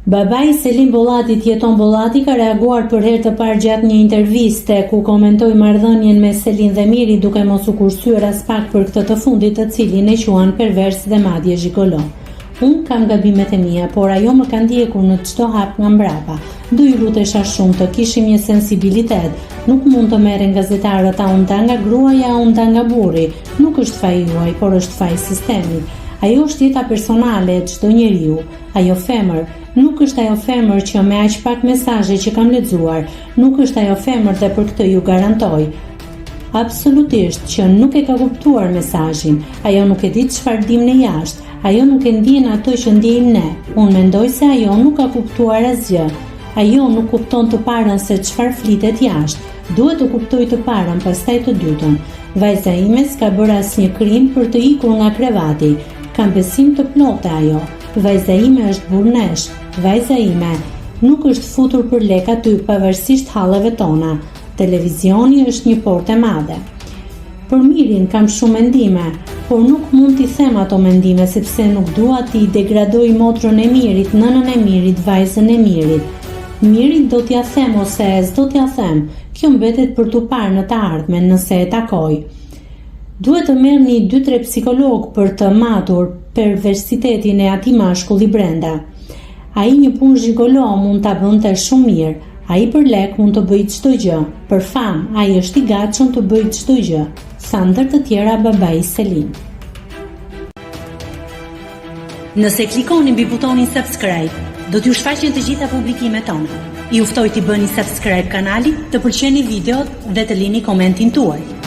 Babai Selim Bollatit, Jeton Bollati, ka reaguar për herë të parë gjatë një interviste ku komentoi marrëdhënien me Selin dhe Miri, duke mos u kursyer as pak për këtë të fundit, të cilin e quan pervers dhe madje gigolo. Unë kam gabimet e mia, por ajo më ka ndjekur në çdo hap nga mbrapa. Do ju lutesha shumë të kishim një sensibilitet. Nuk mund të merren gazetarët a nda nga gruaja, a nda nga burri. Nuk është faji juaj, por është faji sistemit. Ajo është jeta personale e çdo njeriu. Ajo femër nuk është ajo femër që me aq pak mesazhe që kam lexuar, nuk është ajo femër dhe për këtë ju garantoj absolutisht që nuk e ka kuptuar mesazhin. Ajo nuk e di çfarë dim ne jashtë. Ajo nuk e ndjen ato që ndjejmë ne. Unë mendoj se ajo nuk ka kuptuar asgjë. Ajo nuk kupton të parën se çfarë flitet jashtë. Duhet të kuptoj të parën, pastaj të dytën. Vajza ime s'ka bërë asnjë krim për të ikur nga krevati. Kam besim të plotë ajo. Vajza ime është burnesh. Vajza ime nuk është futur për lek aty pavarësisht halleve tona. Televizioni është një portë e madhe. Për Mirin kam shumë mendime, por nuk mund t'i them ato mendime sepse nuk dua t'i degradoj motrën e Mirit, nënën e Mirit, vajzën e Mirit. Mirit do t'ja them ose s'do t'ja them. Kjo mbetet për t'u parë në të ardhmen nëse e takoj. Duhet të merrni 2-3 psikolog për të matur perversitetin e atij mashkulli brenda. Ai një punë gigolo mund ta bënte shumë mirë. Ai për lek mund të bëjë çdo gjë. Për famë, ai është i gatshëm të bëjë çdo gjë. Sa ndër të tjera babai Selim. Nëse klikoni mbi butonin subscribe, do t'ju shfaqen të gjitha publikimet tona. Ju ftoj t'i bëni subscribe kanalit, të pëlqeni videot dhe të lini komentin tuaj.